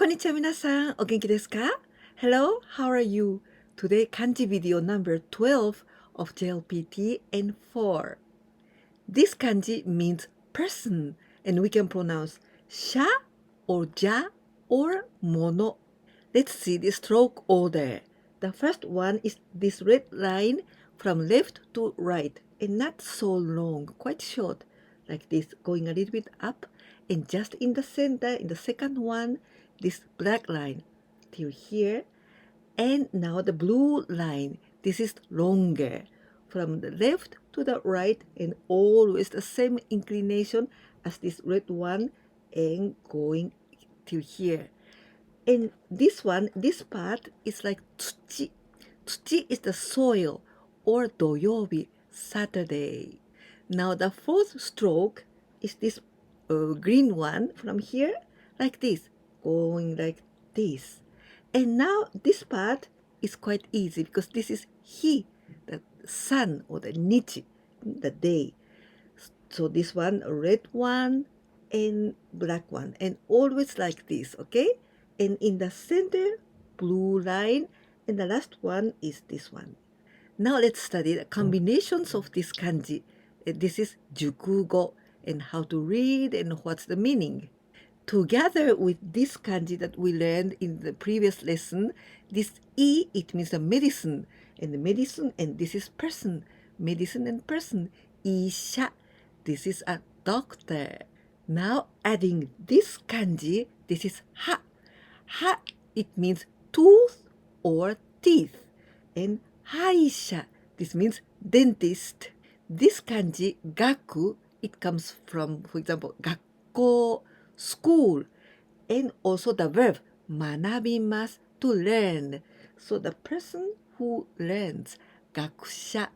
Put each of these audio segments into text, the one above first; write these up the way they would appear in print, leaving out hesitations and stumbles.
にちは皆さん、お元気ですか? Hello, how are you? Today, kanji video number 12 of JLPT N4. This kanji means person, and we can pronounce sha or ja or mono. Let's see the stroke order. The first one is this red line from left to right, and not so long, quite short, like this, going a little bit up, and just in the center, in the second one, this black line till here, and now the blue line. This is longer, from the left to the right, and always the same inclination as this red one, and going till here. And this one, this part is like tsuchi. Tsuchi is the soil, or doyobi, Saturday. Now the fourth stroke is this green one from here, like this, going like this. And now this part is quite easy because this is hi, the sun or the nichi, the day. So this one, red one and black one, and always like this, okay? And in the center, blue line, and the last one is this one. Now let's study the combinations of this kanji. This is jukugo, and how to read and what's the meaning. Together with this kanji that we learned in the previous lesson, this I, it means the medicine, and the medicine, and this is person, medicine and person, isha, this is a doctor. Now adding this kanji, this is ha. Ha, it means tooth or teeth. And haisha, this means dentist. This kanji, gaku, it comes from, for example, gakko, school. And also the verb, manabimasu, to learn. So the person who learns, gakusha,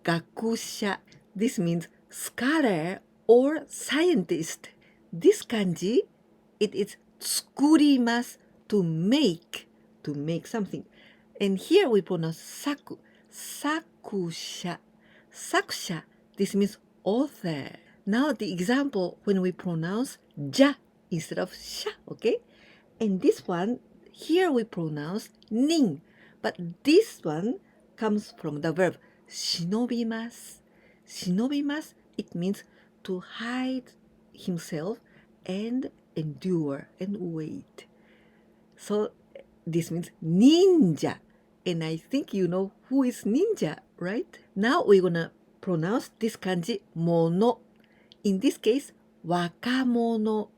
gakusha. This means scholar or scientist. This kanji, it is tsukurimasu, to make something. And here we pronounce saku, sakusha, sakusha. This means author. Now the example when we pronounce ja instead of sha, okay? And this one, here we pronounce nin, but this one comes from the verb shinobimasu. Shinobimasu, it means to hide himself and endure and wait. So this means ninja. And I think you know who is ninja, right? Now we're gonna pronounce this kanji mono. In this case, wakamono.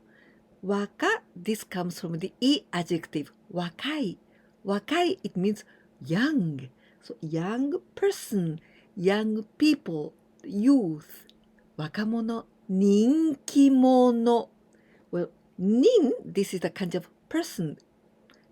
Waka, this comes from the I adjective, wakai. Wakai, it means young. So young person, young people, youth. Wakamono, ninkimono. Well, nin, this is a kind of person.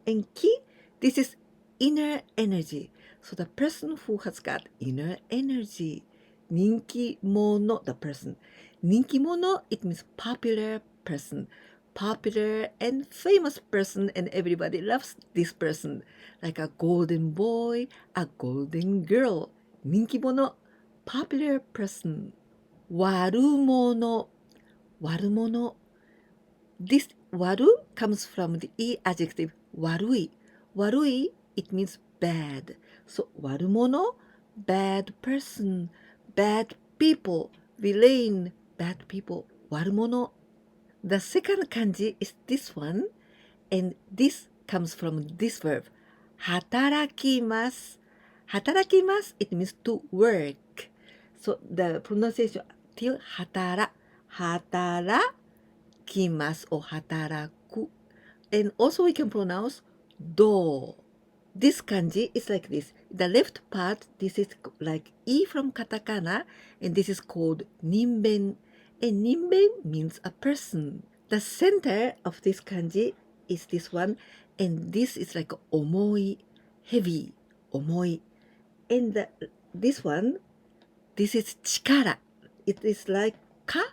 And ki, this is inner energy. So the person who has got inner energy. Ninkimono, the person. Ninkimono, it means popular person. Popular and famous person, and everybody loves this person. Like a golden boy, a golden girl. Ninkimono, popular person. Warumono. Warumono. This waru comes from the I adjective warui. Warui, it means bad. So warumono, bad person, bad people, villain, bad people, warumono. The second kanji is this one, and this comes from this verb, hatarakimasu. Hatarakimasu, it means to work. So the pronunciation till hatara, hatarakimasu or hataraku. And also we can pronounce do. This kanji is like this. The left part, this is like I from katakana, and this is called nimben. And nimben means a person. The center of this kanji is this one, and this is like omoi, heavy, omoi. And this one, this is chikara. It is like ka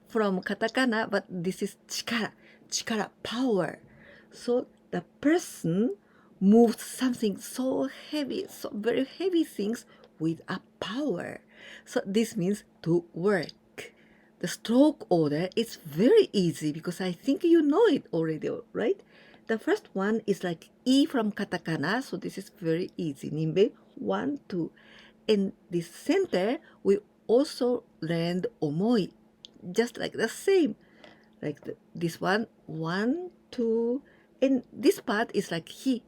from katakana, but this is chikara, chikara, power. So the person moves something so heavy, so very heavy things with a power. So this means to work. The stroke order is very easy because I think you know it already, right? The first one is like E from katakana, so this is very easy. Nimbe, 1, 2. In the center, we also learned omoi, just like the same. Like this one, 1, 2. And this part is like he,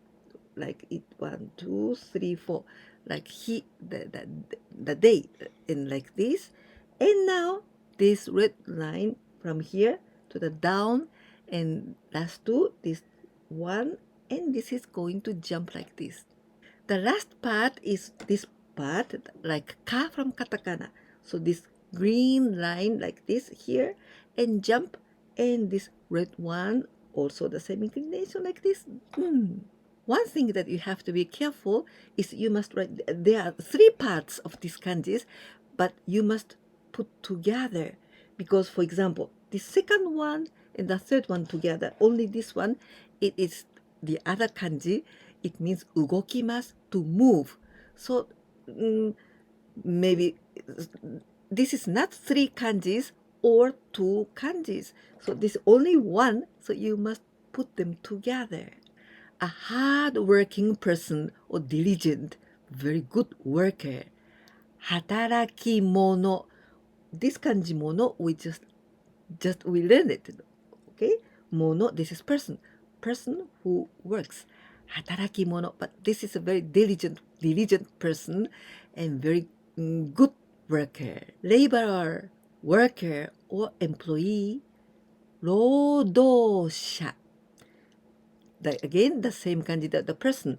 like it 1, 2, 3, 4. Like he, the day, and like this. And now this red line from here to the down, and last two, this one, and this is going to jump like this. The last part is this part, like ka from katakana. So this green line like this here, and jump, and this red one, also the same inclination like this. One thing that you have to be careful is you must write, there are three parts of these kanjis, but you must put together. Because, for example, the second one and the third one together, only this one, it is the other kanji, it means ugokimasu, to move. So maybe this is not three kanjis or two kanjis. So this is only one, so you must put them together. A hard-working person or diligent, very good worker. Hataraki-mono. This kanji mono, we just we learned it. Okay? Mono, this is person. Person who works. Hataraki-mono. But this is a very diligent person and very good worker. Laborer, worker or employee. 労働者. Again, the same kanji, the person.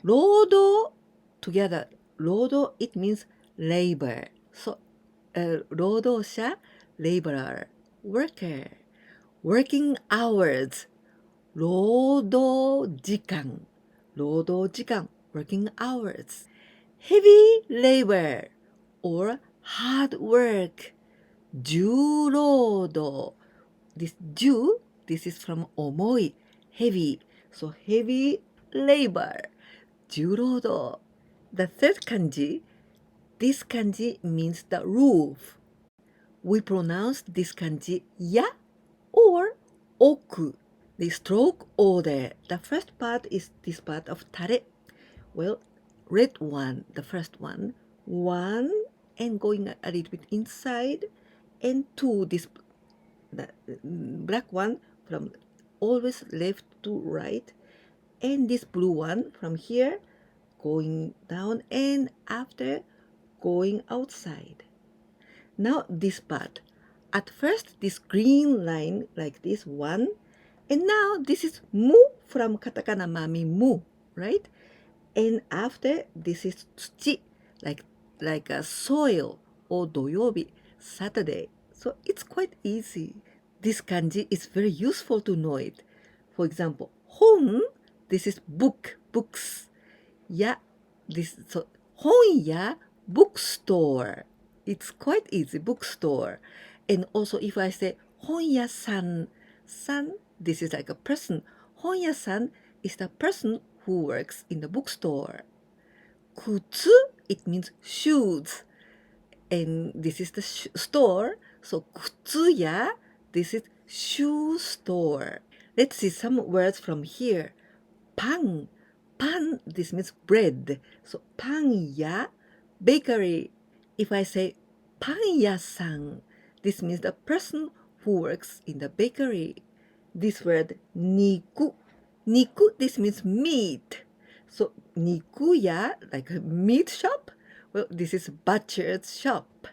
労働 together. 労働, it means labor. So, 労働者, laborer, worker. Working hours. 労働時間. 労働時間, working hours. Heavy labor or hard work. 重労働. This 重, this is from 重い, heavy. So heavy labor. 重労働. The third kanji, this kanji means the roof. We pronounce this kanji ya or oku. The stroke order. The first part is this part of tare. Well, red one, the first one. 1 and going a little bit inside, and 2, this the black one from always left to right, and this blue one from here going down, and after going outside. Now this part, at first this green line like this one, and now this is mu from katakana mami, mu, right? And after this is tsuchi, like a soil, or doyobi, Saturday. So it's quite easy. This kanji is very useful to know it. For example, hon, this is book, books. Ya, this, so honya, bookstore. It's quite easy, bookstore. And also if I say honya-san, san, this is like a person. Honya-san is the person who works in the bookstore. Kutsu, it means shoes. And this is the store. So kutsuya, this is shoe store. Let's see some words from here. Pan. Pan, this means bread. So panya, bakery. If I say panya-san, this means the person who works in the bakery. This word niku. Niku, this means meat. So nikuya, like a meat shop. Well, this is butcher's shop.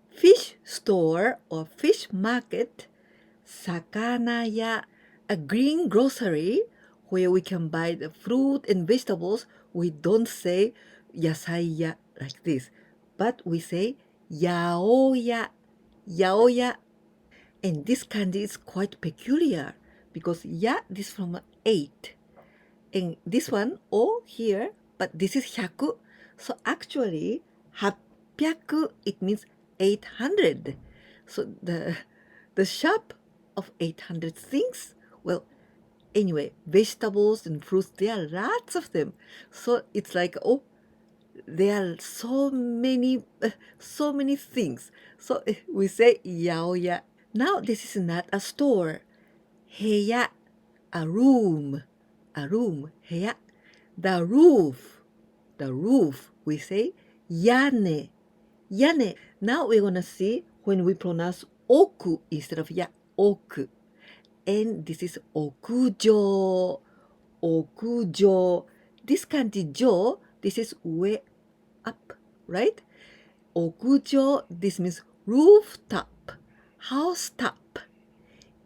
Fish store or fish market. Sakanaya, a green grocery where we can buy the fruit and vegetables. We don't say yasaiya like this, but we say yaoya, yaoya. And this kanji is quite peculiar because ya, this from 8. And this one, oh, here, but this is 100. So actually, 800, it means 800. So the shop of 800 things, well, anyway, vegetables and fruits, there are lots of them. So it's like, oh, there are so many things. So we say yaoya. Now this is not a store. Heya, a room, 部屋. The roof, we say 屋根. Now we're gonna see when we pronounce oku instead of ya, oku. And this is 屋上. This kanji jo, this is ue, up, right? 屋上, this means rooftop, housetop.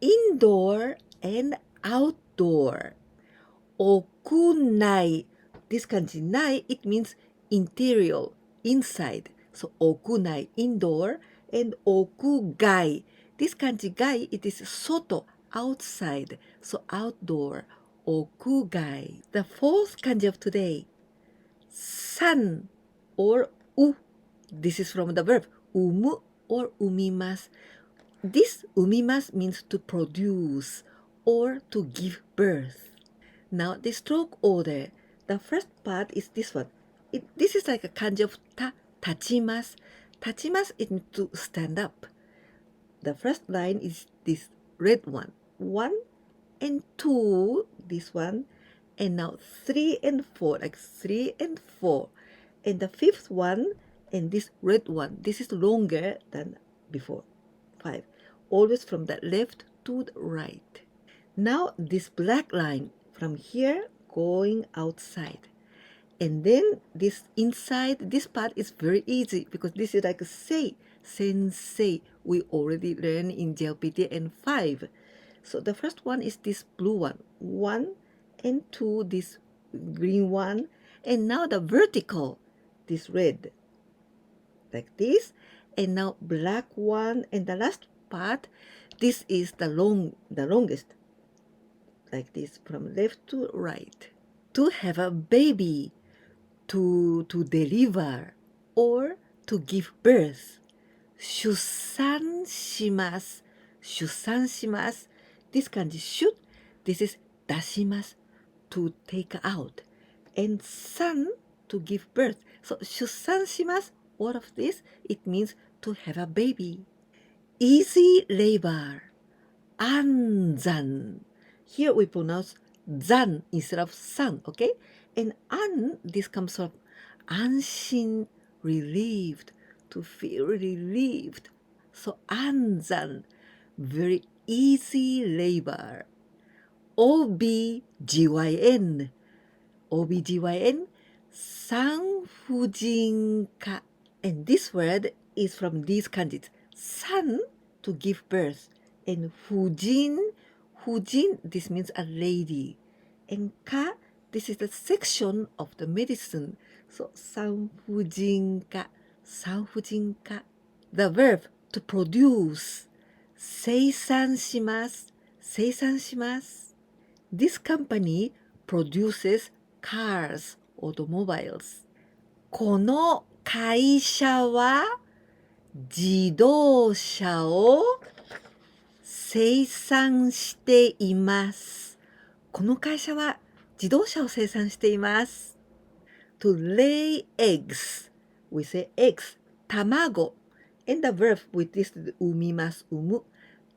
Indoor and outdoor. 屋内, this kanji nai, it means interior, inside. So 屋内, indoor, and 屋外. This kanji gai, it is soto, outside, so outdoor. 屋外. The fourth kanji of today, san or u. This is from the verb umu or umimasu. This umimasu means to produce or to give birth. Now the stroke order. The first part is this one. This is like a kanji of tachimasu. Tachimasu is to stand up. The first line is this red one. 1 and 2, this one. And now 3 and 4, like 3 and 4. And the fifth one, and this red one, this is longer than before. 5. Always from the left to the right. Now this black line from here going outside. And then this inside, this part is very easy because this is like a say, sensei. We already learned in JLPT N5. So the first one is this blue one. 1 and 2, this green one. And now the vertical, this red. Like this. And now black one. And the last part, this is the longest. Like this, from left to right. To have a baby, to deliver, or to give birth. 出産します. 出産します. This kanji should. This is 出します. To take out. And 産 to give birth. So 出産します. All of this, it means to have a baby. Easy labor. 安産. Here we pronounce 残 instead of san, okay? And 安, this comes from 安心, relieved, to feel relieved. So 安産, very easy labor. OBGYN,産婦人科. And this word is from these kanjis. San, to give birth. And 婦人, this means a lady. And ka, this is the section of the medicine. So 産婦人科. The verb to produce. 生産します. This company produces cars, automobiles. この会社は自動車を生産しています。この会社は自動車を生産しています。To lay eggs. We say eggs. 卵. And the verb with this 産みます。産む。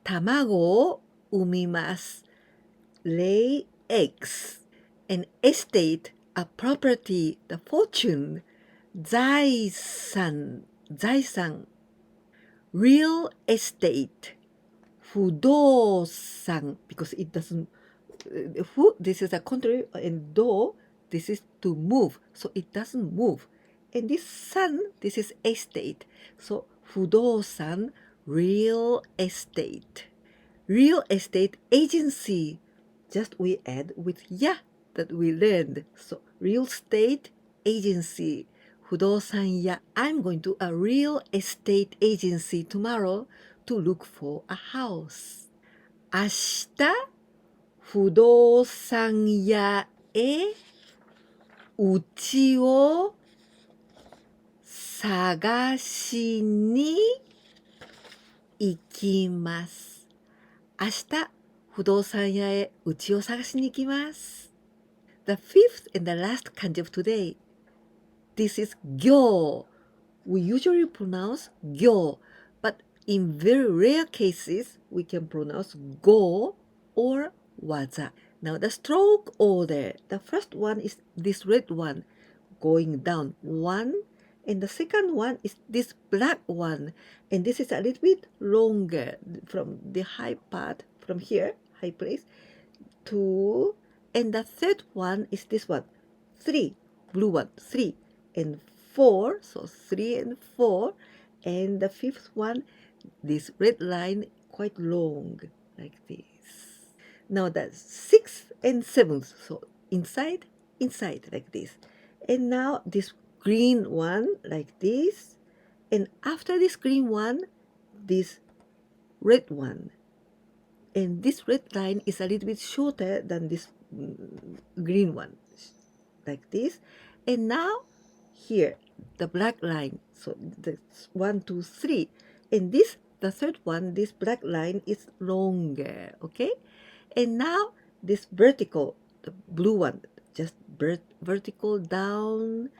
卵を産みます。Lay eggs. An estate, a property, the fortune. 財産. Real estate. 不動産. Because it doesn't, this is a contrary, and 動, this is to move. So it doesn't move. And this 産, this is estate. So 不動産, real estate. Real estate agency. Just we add with ya that we learned. So real estate agency. 不動産屋. I'm going to a real estate agency tomorrow to look for a house. 明日、不動産屋へうちを探しに行きます。明日、不動産屋へうちを探しに行きます。The fifth and the last kanji of today. This is 行. We usually pronounce 行, but in very rare cases, we can pronounce 語 or 技. Now the stroke order. The first one is this red one going down 1, and the second one is this black one, and this is a little bit longer from the high part from here, high place, 2, and the third one is this one, 3, blue one, 3 and 4, so 3 and 4, and the fifth one, this red line quite long like this. Now the 6th and 7th, so inside like this, and now this green one like this, and after this green one, this red one, and this red line is a little bit shorter than this green one like this, and now here the black line, so the 1, 2, 3, and this the third one, this black line is longer, okay, and now this vertical, the blue one, just vertical down,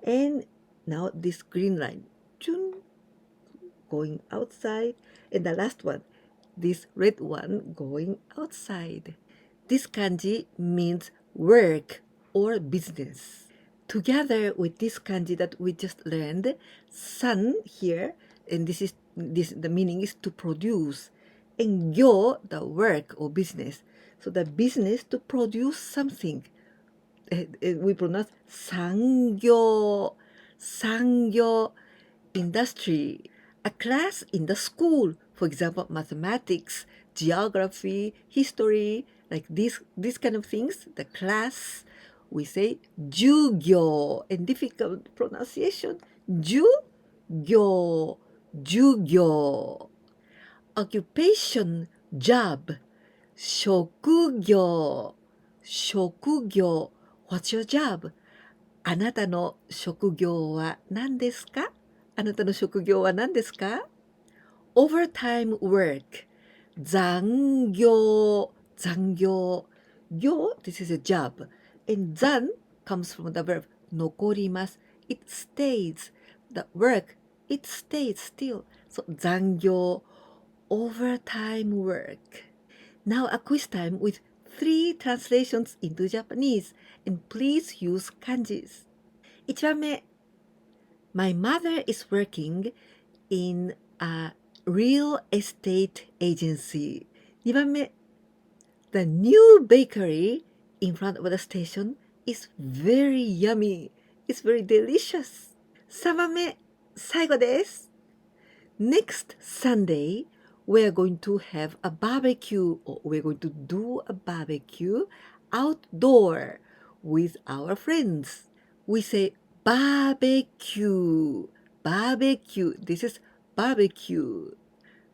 and now this green line going outside, and the last one, this red one going outside. This kanji means work or business. Together with this kanji that we just learned, san here, and the meaning is to produce, and gyo, the work or business. So the business to produce something. We pronounce sangyo, industry. A class in the school, for example, mathematics, geography, history, like this kind of things, the class, we say jugyo, and difficult pronunciation, jugyo. Occupation, job, 職業. What's your job? あなたの職業は何ですか? あなたの職業は何ですか? Overtime work, 残業. 業, this is a job. And 残 comes from the verb 残ります. It stays. The work, it stays still. So 残業, overtime work. Now a quiz time with 3 translations into Japanese, and please use kanjis. 1番目, My mother is working in a real estate agency. 2番目, The new bakery in front of the station is very yummy. It's very delicious. 3番目、最後です。Next Sunday, we're going to have a barbecue, or we're going to do a barbecue outdoor with our friends. We say barbecue. This is barbecue.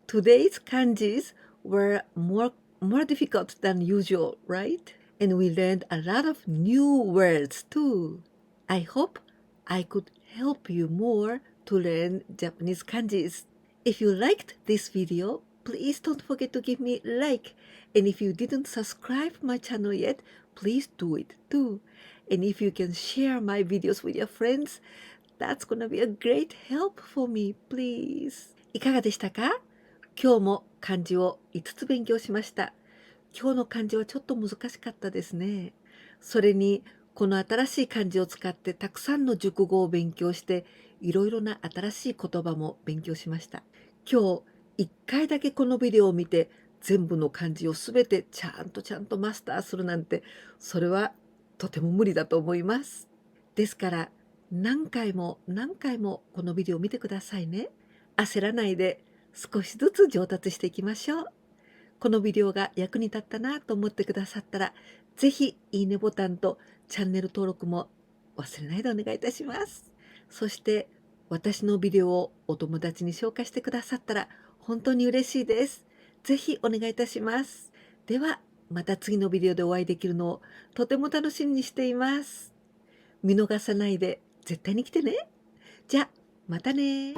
Today's kanjis were more difficult than usual, right? And we learned a lot of new words too. I hope I could help you more to learn Japanese kanjis. If you liked this video, please don't forget to give me a like. And if you didn't subscribe my channel yet, please do it too. And if you can share my videos with your friends, that's gonna be a great help for me, please. いかがでしたか？今日も漢字を5つ勉強しました。今日の漢字はちょっと難しかったですね。それに、この新しい漢字を使ってたくさんの熟語を勉強して、いろいろな新しい言葉も勉強しました。今日、1回だけこのビデオを見て、全部の漢字をすべてちゃんとマスターするなんて、それはとても無理だと思います。ですから、何回もこのビデオを見てくださいね。焦らないで少しずつ上達していきましょう。このビデオが役に立ったなと思ってくださったら、ぜひいいねボタンとチャンネル登録も忘れないでお願いいたします。そして私のビデオをお友達に紹介してくださったら本当に嬉しいです。ぜひお願いいたします。ではまた次のビデオでお会いできるのをとても楽しみにしています。見逃さないで絶対に来てね。じゃあまたね。